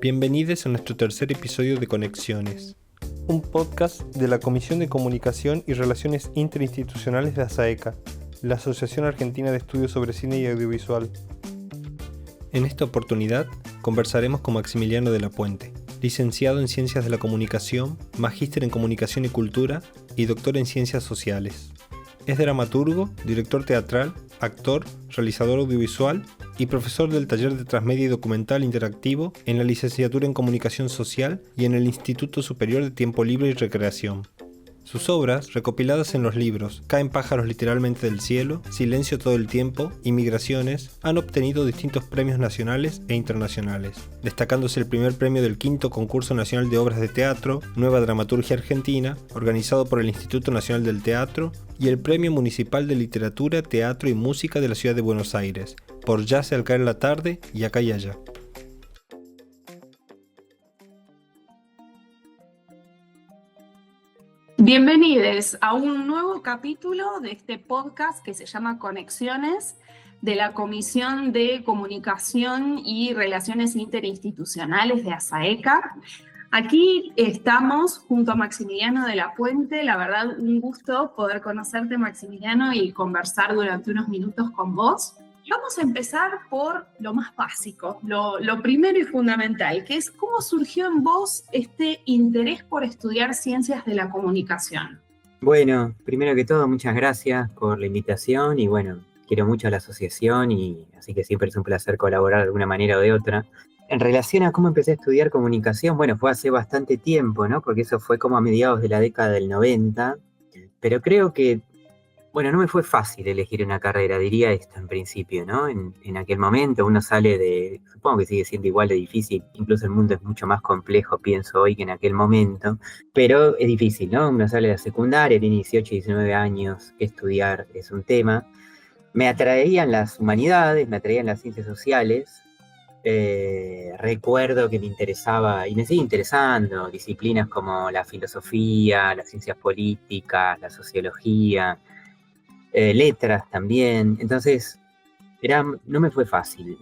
Bienvenidos a nuestro tercer episodio de Conexiones, un podcast de la Comisión de Comunicación y Relaciones Interinstitucionales de ASAECA, la Asociación Argentina de Estudios sobre Cine y Audiovisual. En esta oportunidad conversaremos con Maximiliano de la Puente, licenciado en Ciencias de la Comunicación, magíster en Comunicación y Cultura y doctor en Ciencias Sociales. Es dramaturgo, director teatral, actor, realizador audiovisual y profesor del taller de Transmedia y Documental Interactivo en la licenciatura en Comunicación Social y en el Instituto Superior de Tiempo Libre y Recreación. Sus obras, recopiladas en los libros Caen pájaros literalmente del cielo, Silencio todo el tiempo y Migraciones, han obtenido distintos premios nacionales e internacionales, destacándose el primer premio del quinto Concurso Nacional de Obras de Teatro, Nueva Dramaturgia Argentina, organizado por el Instituto Nacional del Teatro, y el Premio Municipal de Literatura, Teatro y Música de la Ciudad de Buenos Aires, por Yace al caer la tarde y Acá y allá. Bienvenidos a un nuevo capítulo de este podcast que se llama Conexiones de la Comisión de Comunicación y Relaciones Interinstitucionales de ASAECA. Aquí estamos junto a Maximiliano de la Puente. La verdad, un gusto poder conocerte, Maximiliano, y conversar durante unos minutos con vos. Vamos a empezar por lo más básico, lo primero y fundamental, que es cómo surgió en vos este interés por estudiar ciencias de la comunicación. Bueno, primero que todo, muchas gracias por la invitación y bueno, quiero mucho a la asociación y así que siempre es un placer colaborar de alguna manera o de otra. En relación a cómo empecé a estudiar comunicación, bueno, fue hace bastante tiempo, ¿no? Porque eso fue como a mediados de la década del 90, pero creo que bueno, no me fue fácil elegir una carrera, diría esto en principio, ¿no? En aquel momento uno sale de, supongo que sigue siendo igual de difícil, incluso el mundo es mucho más complejo, pienso hoy, que en aquel momento, pero es difícil, ¿no? Uno sale de la secundaria, tiene 18, 19 años, que estudiar es un tema. Me atraían las humanidades, me atraían las ciencias sociales. Recuerdo que me interesaba, y me sigue interesando, disciplinas como la filosofía, las ciencias políticas, la sociología, letras también. Entonces no me fue fácil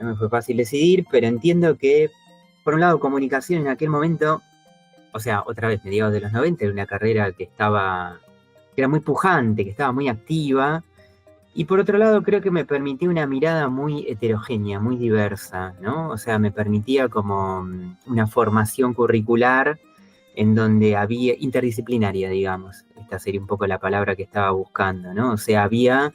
decidir, pero entiendo que por un lado comunicación en aquel momento, o sea, otra vez mediados de los 90, era una carrera que era muy pujante, que estaba muy activa, y por otro lado creo que me permitía una mirada muy heterogénea, muy diversa, ¿no? O sea, me permitía como una formación curricular en donde había interdisciplinaria, digamos. Esta sería un poco la palabra que estaba buscando, ¿no? O sea, había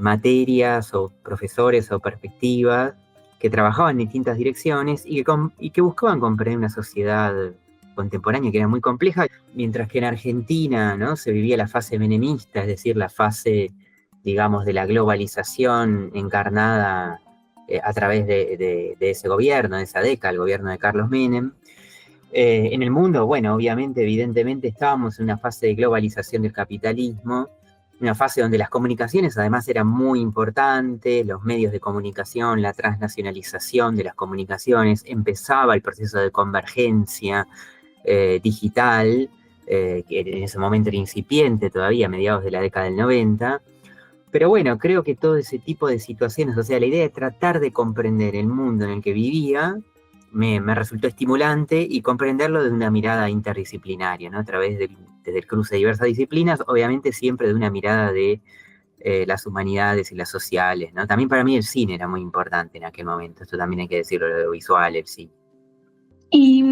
materias o profesores o perspectivas que trabajaban en distintas direcciones y que buscaban comprender una sociedad contemporánea que era muy compleja, mientras que en Argentina, ¿no? Se vivía la fase menemista, es decir, la fase, digamos, de la globalización encarnada a través de ese gobierno, de esa década, el gobierno de Carlos Menem. En el mundo, bueno, obviamente, evidentemente estábamos en una fase de globalización del capitalismo, una fase donde las comunicaciones además eran muy importantes, los medios de comunicación, la transnacionalización de las comunicaciones, empezaba el proceso de convergencia digital, que en ese momento era incipiente todavía, a mediados de la década del 90. Pero bueno, creo que todo ese tipo de situaciones, o sea, la idea de tratar de comprender el mundo en el que vivía, me resultó estimulante y comprenderlo desde una mirada interdisciplinaria, ¿no? A través desde el cruce de diversas disciplinas, obviamente siempre de una mirada de las humanidades y las sociales, ¿no? También para mí el cine era muy importante en aquel momento, esto también hay que decirlo, lo audiovisual, el cine. Y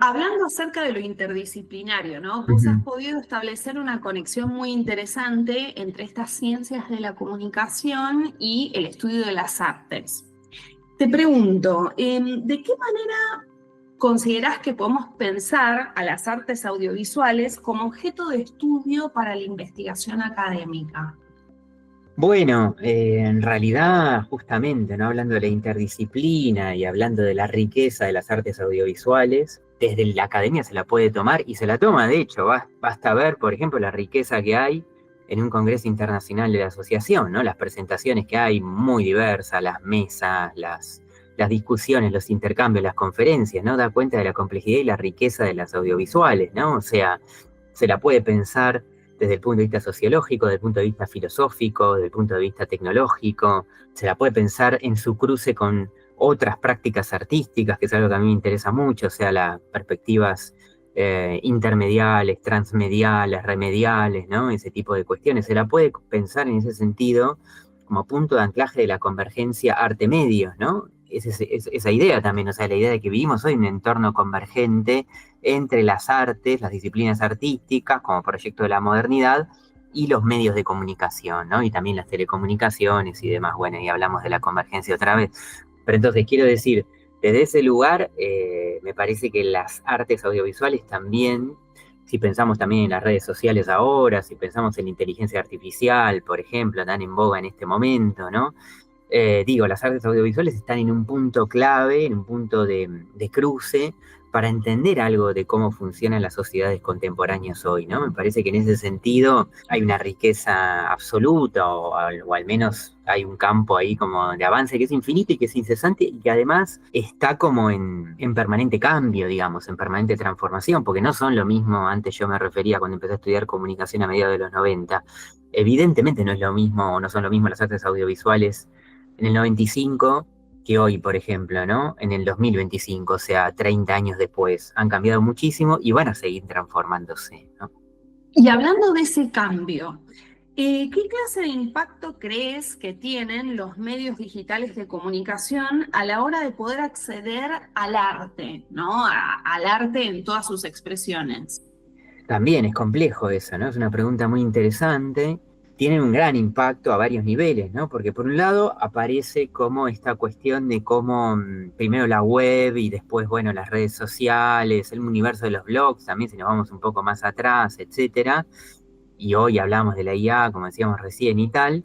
hablando acerca de lo interdisciplinario, ¿no? Vos has podido establecer una conexión muy interesante entre estas ciencias de la comunicación y el estudio de las artes. Te pregunto, ¿de qué manera considerás que podemos pensar a las artes audiovisuales como objeto de estudio para la investigación académica? Bueno, en realidad, justamente, ¿no? Hablando de la interdisciplina y hablando de la riqueza de las artes audiovisuales, desde la academia se la puede tomar y se la toma, de hecho, basta ver, por ejemplo, la riqueza que hay en un congreso internacional de la asociación, ¿no? Las presentaciones que hay muy diversas, las mesas, las discusiones, los intercambios, las conferencias, ¿no? Da cuenta de la complejidad y la riqueza de las audiovisuales, ¿no? O sea, se la puede pensar desde el punto de vista sociológico, desde el punto de vista filosófico, desde el punto de vista tecnológico, se la puede pensar en su cruce con otras prácticas artísticas, que es algo que a mí me interesa mucho, o sea, las perspectivas intermediales, transmediales, remediales, ¿no? Ese tipo de cuestiones. Se la puede pensar en ese sentido como punto de anclaje de la convergencia arte-medios, ¿no? Esa idea también, o sea, la idea de que vivimos hoy en un entorno convergente entre las artes, las disciplinas artísticas, como proyecto de la modernidad, y los medios de comunicación, ¿no? Y también las telecomunicaciones y demás. Bueno, y hablamos de la convergencia otra vez. Pero entonces quiero decir, desde ese lugar, me parece que las artes audiovisuales también, si pensamos también en las redes sociales ahora, si pensamos en la inteligencia artificial, por ejemplo, tan en boga en este momento, ¿no? Las artes audiovisuales están en un punto clave, en un punto de cruce, para entender algo de cómo funcionan las sociedades contemporáneas hoy, ¿no? Me parece que en ese sentido hay una riqueza absoluta, o al menos hay un campo ahí como de avance que es infinito y que es incesante, y que además está como en permanente cambio, digamos, en permanente transformación, porque no son lo mismo. Antes yo me refería cuando empecé a estudiar comunicación a mediados de los 90, evidentemente no es lo mismo, o no son lo mismo las artes audiovisuales en el 95 que hoy, por ejemplo, ¿no? En el 2025, o sea, 30 años después. Han cambiado muchísimo y van a seguir transformándose, ¿no? Y hablando de ese cambio, ¿qué clase de impacto crees que tienen los medios digitales de comunicación a la hora de poder acceder al arte, ¿no? Al arte en todas sus expresiones? También es complejo eso, ¿no? Es una pregunta muy interesante. Tienen un gran impacto a varios niveles, ¿no? Porque por un lado aparece como esta cuestión de cómo primero la web y después, bueno, las redes sociales, el universo de los blogs, también si nos vamos un poco más atrás, etcétera. Y hoy hablamos de la IA, como decíamos recién y tal.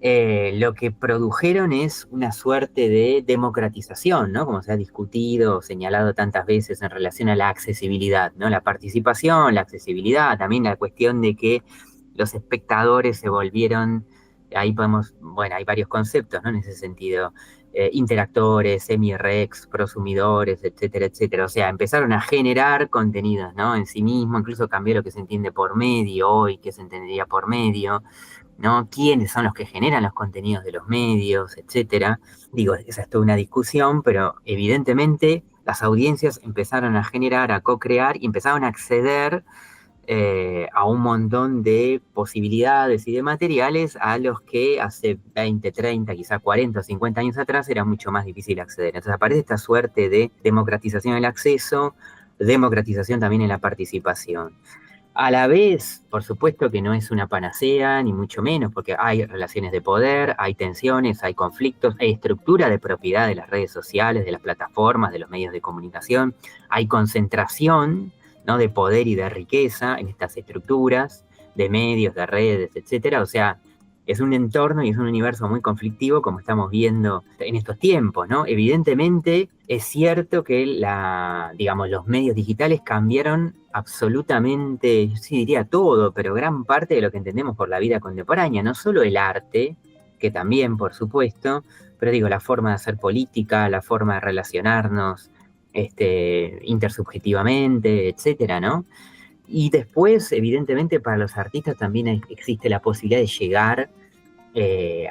Lo que produjeron es una suerte de democratización, ¿no? Como se ha discutido, señalado tantas veces en relación a la accesibilidad, ¿no? La participación, la accesibilidad, también la cuestión de que los espectadores se volvieron, ahí podemos, bueno, hay varios conceptos, ¿no? En ese sentido, interactores, semi-rex, prosumidores, etcétera, etcétera. O sea, empezaron a generar contenidos, ¿no? En sí mismo, incluso cambió lo que se entiende por medio hoy, qué se entendería por medio, ¿no? ¿Quiénes son los que generan los contenidos de los medios, etcétera? Esa es toda una discusión, pero evidentemente las audiencias empezaron a generar, a co-crear y empezaron a acceder a un montón de posibilidades y de materiales a los que hace 20, 30, quizá 40 o 50 años atrás era mucho más difícil acceder. Entonces aparece esta suerte de democratización del acceso, democratización también en la participación. A la vez, por supuesto que no es una panacea, ni mucho menos, porque hay relaciones de poder, hay tensiones, hay conflictos, hay estructura de propiedad de las redes sociales, de las plataformas, de los medios de comunicación, hay concentración, ¿no? De poder y de riqueza en estas estructuras de medios, de redes, etcétera. O sea, es un entorno y es un universo muy conflictivo, como estamos viendo en estos tiempos, ¿no? Evidentemente, es cierto que los medios digitales cambiaron absolutamente, yo sí diría todo, pero gran parte de lo que entendemos por la vida contemporánea, no solo el arte, que también, por supuesto, pero la forma de hacer política, la forma de relacionarnos intersubjetivamente, etcétera, ¿no? Y después, evidentemente, para los artistas también existe la posibilidad de llegar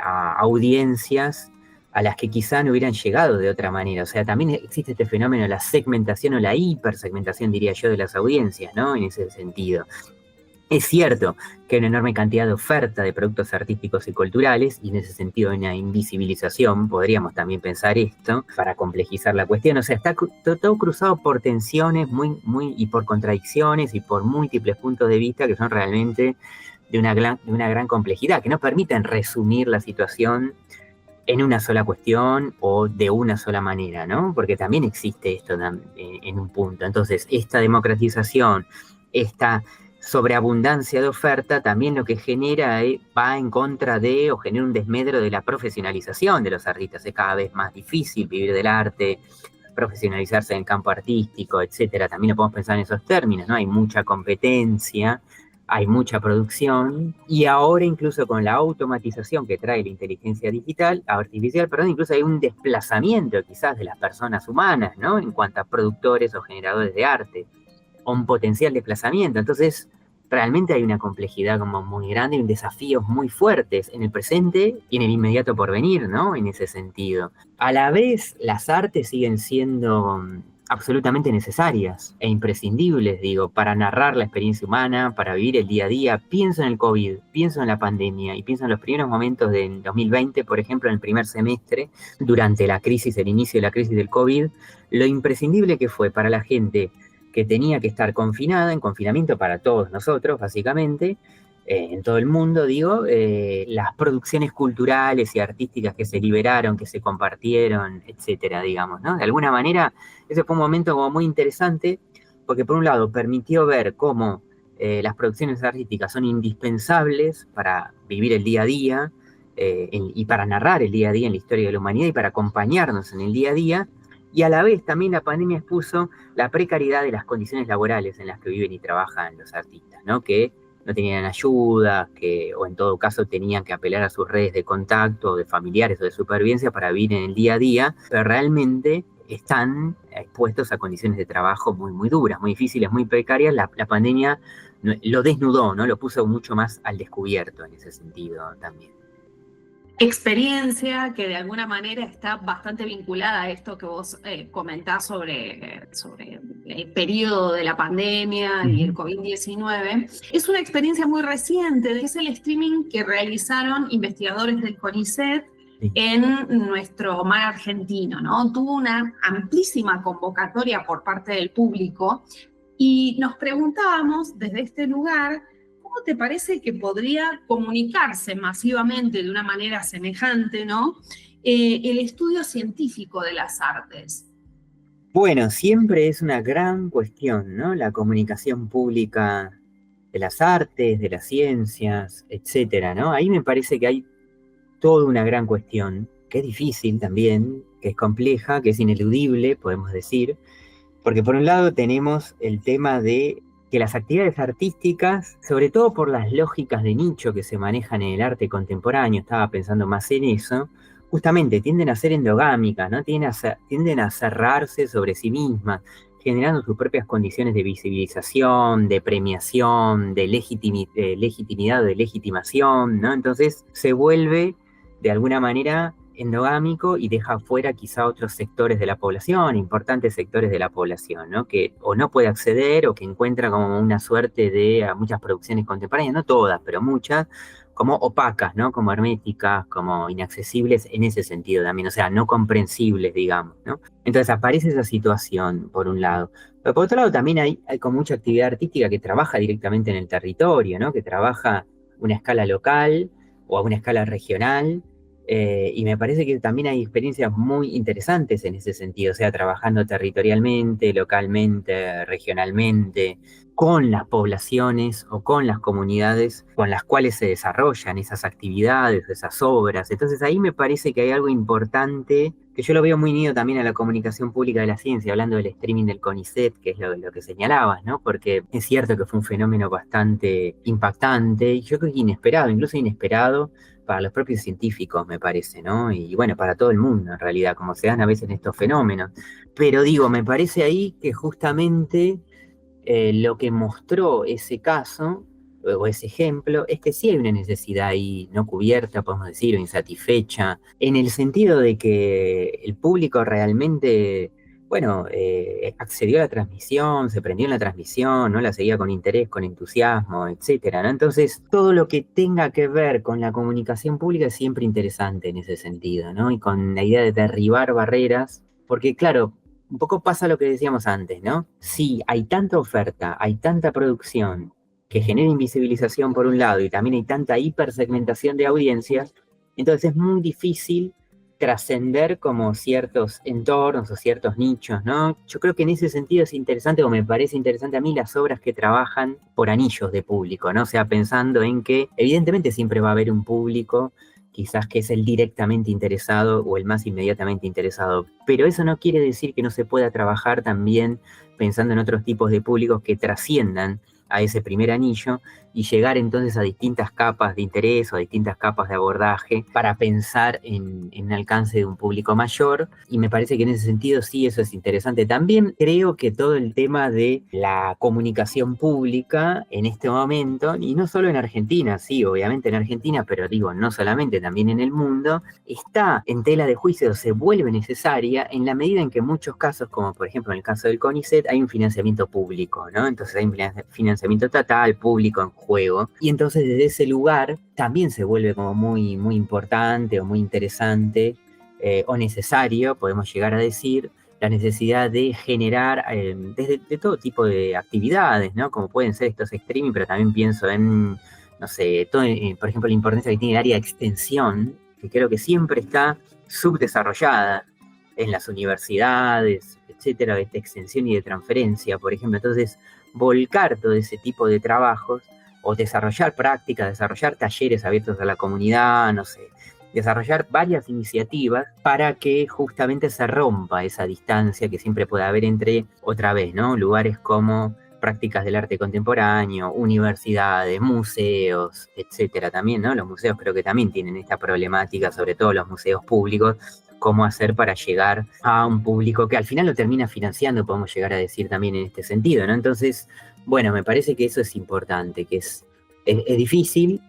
a audiencias a las que quizá no hubieran llegado de otra manera. O sea, también existe este fenómeno de la segmentación o la hipersegmentación, diría yo, de las audiencias, ¿no? En ese sentido. Es cierto que hay una enorme cantidad de oferta de productos artísticos y culturales, y en ese sentido hay una invisibilización, podríamos también pensar esto, para complejizar la cuestión. O sea, está todo cruzado por tensiones y por contradicciones y por múltiples puntos de vista que son realmente de una gran complejidad, que no permiten resumir la situación en una sola cuestión o de una sola manera, ¿no? Porque también existe esto en un punto. Entonces, esta democratización, esta sobreabundancia de oferta, también lo que genera va en contra de o genera un desmedro de la profesionalización de los artistas. Es cada vez más difícil vivir del arte, profesionalizarse en el campo artístico, etcétera. También lo podemos pensar en esos términos, ¿no? Hay mucha competencia, hay mucha producción, y ahora incluso con la automatización que trae la inteligencia artificial, incluso hay un desplazamiento quizás de las personas humanas, ¿no? En cuanto a productores o generadores de arte, o un potencial desplazamiento. Entonces, realmente hay una complejidad como muy grande y desafíos muy fuertes en el presente y en el inmediato porvenir, ¿no? En ese sentido. A la vez, las artes siguen siendo absolutamente necesarias e imprescindibles, digo, para narrar la experiencia humana, para vivir el día a día. Pienso en el COVID, pienso en la pandemia y pienso en los primeros momentos del 2020, por ejemplo, en el primer semestre, durante la crisis, el inicio de la crisis del COVID, lo imprescindible que fue para la gente que tenía que estar confinada, en confinamiento para todos nosotros, básicamente, en todo el mundo, digo, las producciones culturales y artísticas que se liberaron, que se compartieron, etcétera, digamos, ¿no? De alguna manera, ese fue un momento como muy interesante, porque por un lado permitió ver cómo las producciones artísticas son indispensables para vivir el día a día y para narrar el día a día en la historia de la humanidad y para acompañarnos en el día a día, y a la vez también la pandemia expuso la precariedad de las condiciones laborales en las que viven y trabajan los artistas, ¿no? Que no tenían ayuda, o en todo caso tenían que apelar a sus redes de contacto, de familiares o de supervivencia para vivir en el día a día, pero realmente están expuestos a condiciones de trabajo muy, muy duras, muy difíciles, muy precarias. La pandemia lo desnudó, ¿no? Lo puso mucho más al descubierto en ese sentido también. Experiencia que de alguna manera está bastante vinculada a esto que vos comentás sobre el periodo de la pandemia y el COVID-19. Es una experiencia muy reciente, que es el streaming que realizaron investigadores del CONICET en nuestro mar argentino, ¿no? Tuvo una amplísima convocatoria por parte del público y nos preguntábamos desde este lugar, ¿cómo te parece que podría comunicarse masivamente de una manera semejante, ¿no? El estudio científico de las artes? Bueno, siempre es una gran cuestión, ¿no? La comunicación pública de las artes, de las ciencias, etcétera, ¿no? Ahí me parece que hay toda una gran cuestión, que es difícil también, que es compleja, que es ineludible, podemos decir, porque por un lado tenemos el tema de que las actividades artísticas, sobre todo por las lógicas de nicho que se manejan en el arte contemporáneo, estaba pensando más en eso, justamente tienden a ser endogámicas, ¿no? Tienden a cerrarse sobre sí mismas, generando sus propias condiciones de visibilización, de premiación, de legitimidad, de legitimación, ¿no? Entonces se vuelve, de alguna manera, endogámico y deja fuera quizá otros sectores de la población, importantes sectores de la población, ¿no? Que o no puede acceder o que encuentra como una suerte de muchas producciones contemporáneas, no todas, pero muchas, como opacas, ¿no? Como herméticas, como inaccesibles en ese sentido también, o sea, no comprensibles, digamos, ¿no? Entonces aparece esa situación, por un lado. Pero por otro lado también hay con mucha actividad artística que trabaja directamente en el territorio, ¿no? Que trabaja a una escala local o a una escala regional, y me parece que también hay experiencias muy interesantes en ese sentido, o sea, trabajando territorialmente, localmente, regionalmente, con las poblaciones o con las comunidades con las cuales se desarrollan esas actividades, esas obras. Entonces ahí me parece que hay algo importante, que yo lo veo muy unido también a la comunicación pública de la ciencia, hablando del streaming del CONICET, que es lo que señalabas, ¿no? Porque es cierto que fue un fenómeno bastante impactante, y yo creo que inesperado, incluso inesperado, para los propios científicos, me parece, ¿no? Y bueno, para todo el mundo, en realidad, como se dan a veces estos fenómenos. Pero digo, me parece ahí que justamente lo que mostró ese caso, o ese ejemplo, es que sí hay una necesidad ahí no cubierta, podemos decir, o insatisfecha, en el sentido de que el público realmente, bueno, accedió a la transmisión, se prendió en la transmisión, ¿no? La seguía con interés, con entusiasmo, etcétera, ¿no? Entonces, todo lo que tenga que ver con la comunicación pública es siempre interesante en ese sentido, ¿no? Y con la idea de derribar barreras, porque claro, un poco pasa lo que decíamos antes, ¿no? Sí, hay tanta oferta, hay tanta producción que genera invisibilización por un lado y también hay tanta hipersegmentación de audiencias, entonces es muy difícil trascender como ciertos entornos o ciertos nichos, ¿no? Yo creo que en ese sentido es interesante, o me parece interesante a mí, las obras que trabajan por anillos de público, ¿no? O sea, pensando en que evidentemente siempre va a haber un público quizás que es el directamente interesado o el más inmediatamente interesado, pero eso no quiere decir que no se pueda trabajar también pensando en otros tipos de públicos que trasciendan a ese primer anillo y llegar entonces a distintas capas de interés o a distintas capas de abordaje para pensar en el alcance de un público mayor. Y me parece que en ese sentido sí, eso es interesante. También creo que todo el tema de la comunicación pública en este momento, y no solo en Argentina, sí, obviamente en Argentina, pero digo, no solamente, también en el mundo, está en tela de juicio, se vuelve necesaria en la medida en que en muchos casos, como por ejemplo en el caso del CONICET, hay un financiamiento público, ¿no? Entonces hay un financiamiento estatal, público en juego, y entonces desde ese lugar también se vuelve como muy, muy importante o muy interesante o necesario, podemos llegar a decir, la necesidad de generar desde de todo tipo de actividades, ¿no? Como pueden ser estos streaming, pero también pienso en, no sé, por ejemplo, la importancia que tiene el área de extensión, que creo que siempre está subdesarrollada en las universidades, etcétera, de extensión y de transferencia, por ejemplo. Entonces, volcar todo ese tipo de trabajos o desarrollar prácticas, desarrollar talleres abiertos a la comunidad, no sé, desarrollar varias iniciativas para que justamente se rompa esa distancia que siempre puede haber entre, otra vez, ¿no? Lugares como prácticas del arte contemporáneo, universidades, museos, etcétera también, ¿no? Los museos creo que también tienen esta problemática, sobre todo los museos públicos, cómo hacer para llegar a un público que al final lo termina financiando, podemos llegar a decir también en este sentido, ¿no? Entonces, bueno, me parece que eso es importante, que es difícil,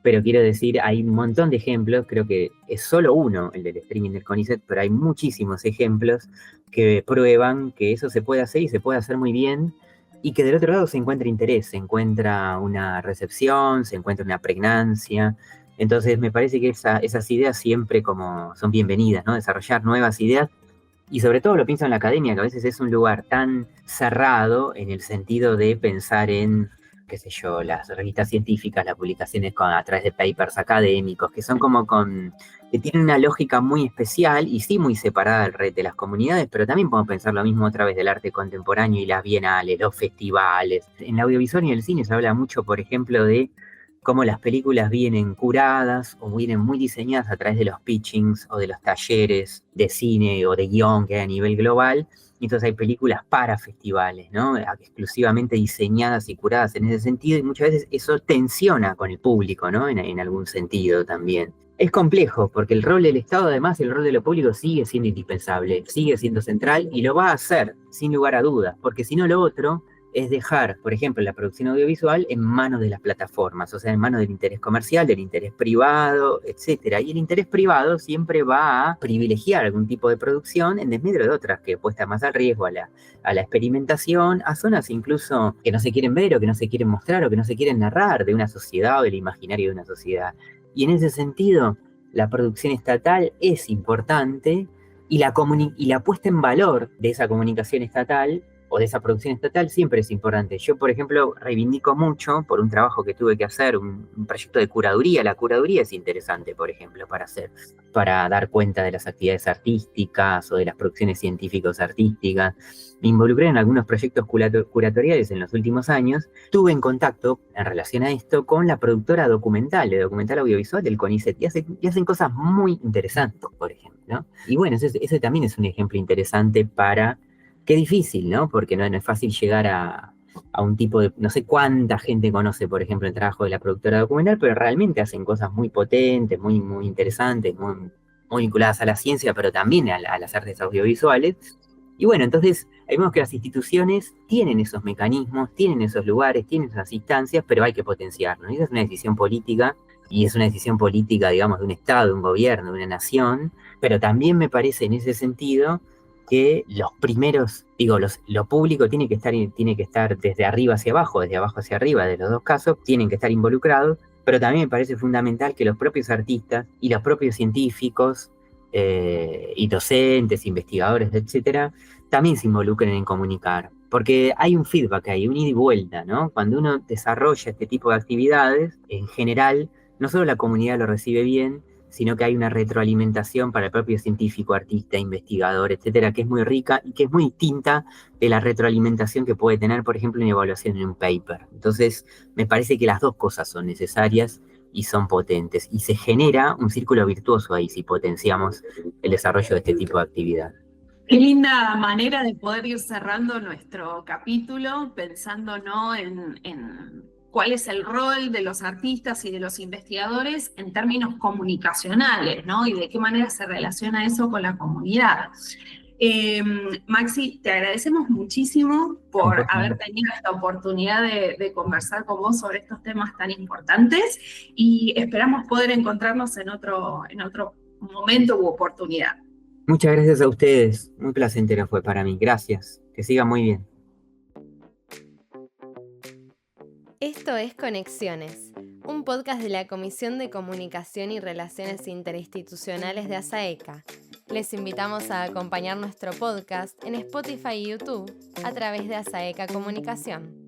pero quiero decir, hay un montón de ejemplos, creo que es solo uno, el del streaming del CONICET, pero hay muchísimos ejemplos que prueban que eso se puede hacer y se puede hacer muy bien, y que del otro lado se encuentra interés, se encuentra una recepción, se encuentra una pregnancia. Entonces me parece que esas ideas siempre como son bienvenidas, ¿no? Desarrollar nuevas ideas, y sobre todo lo pienso en la academia, que a veces es un lugar tan cerrado en el sentido de pensar en, qué sé yo, las revistas científicas, las publicaciones a través de papers académicos, que son como que tienen una lógica muy especial y sí muy separada del resto de las comunidades, pero también podemos pensar lo mismo a través del arte contemporáneo y las bienales, los festivales. En el audiovisual y en el cine se habla mucho, por ejemplo, de cómo las películas vienen curadas o vienen muy diseñadas a través de los pitchings o de los talleres de cine o de guión que hay a nivel global. Y entonces hay películas para festivales, ¿no? Exclusivamente diseñadas y curadas en ese sentido, y muchas veces eso tensiona con el público, ¿no? En algún sentido también. Es complejo, porque el rol del Estado, además, el rol de lo público sigue siendo indispensable, sigue siendo central, y lo va a hacer, sin lugar a dudas, porque si no lo otro es dejar, por ejemplo, la producción audiovisual en manos de las plataformas, o sea, en manos del interés comercial, del interés privado, etcétera. Y el interés privado siempre va a privilegiar algún tipo de producción en desmedro de otras que apuestan más al riesgo, a la experimentación, a zonas incluso que no se quieren ver o que no se quieren mostrar o que no se quieren narrar de una sociedad o del imaginario de una sociedad. Y en ese sentido, la producción estatal es importante, y la puesta en valor de esa comunicación estatal o de esa producción estatal siempre es importante. Yo, por ejemplo, reivindico mucho por un trabajo que tuve que hacer, un proyecto de curaduría. La curaduría es interesante, por ejemplo, para dar cuenta de las actividades artísticas o de las producciones científicos artísticas. Me involucré en algunos proyectos curatoriales en los últimos años. Tuve en contacto, en relación a esto, con la productora documental, de documental audiovisual del CONICET, y hacen cosas muy interesantes, por ejemplo, ¿no? Y bueno, ese también es un ejemplo interesante para... Qué difícil, ¿no? Porque no es fácil llegar a un tipo de... No sé cuánta gente conoce, por ejemplo, el trabajo de la productora documental, pero realmente hacen cosas muy potentes, muy, muy interesantes, muy, muy vinculadas a la ciencia, pero también a las artes audiovisuales. Y bueno, entonces vemos que las instituciones tienen esos mecanismos, tienen esos lugares, tienen esas instancias, pero hay que potenciarlo. Y esa es una decisión política, y es una decisión política, digamos, de un Estado, de un gobierno, de una nación, pero también me parece en ese sentido que los primeros, lo público tiene que estar desde arriba hacia abajo, desde abajo hacia arriba, de los dos casos, tienen que estar involucrados, pero también me parece fundamental que los propios artistas y los propios científicos y docentes, investigadores, etcétera, también se involucren en comunicar, porque hay un feedback, hay un ida y vuelta, ¿no? Cuando uno desarrolla este tipo de actividades, en general, no solo la comunidad lo recibe bien, sino que hay una retroalimentación para el propio científico, artista, investigador, etcétera, que es muy rica y que es muy distinta de la retroalimentación que puede tener, por ejemplo, una evaluación en un paper. Entonces, me parece que las dos cosas son necesarias y son potentes, y se genera un círculo virtuoso ahí si potenciamos el desarrollo de este tipo de actividad. Qué linda manera de poder ir cerrando nuestro capítulo, pensando, ¿no?, en cuál es el rol de los artistas y de los investigadores en términos comunicacionales, ¿no? Y de qué manera se relaciona eso con la comunidad. Maxi, te agradecemos muchísimo por haber tenido esta oportunidad de conversar con vos sobre estos temas tan importantes y esperamos poder encontrarnos en otro momento u oportunidad. Muchas gracias a ustedes, muy placentero fue para mí, gracias, que siga muy bien. Esto es Conexiones, un podcast de la Comisión de Comunicación y Relaciones Interinstitucionales de ASAECA. Les invitamos a acompañar nuestro podcast en Spotify y YouTube a través de ASAECA Comunicación.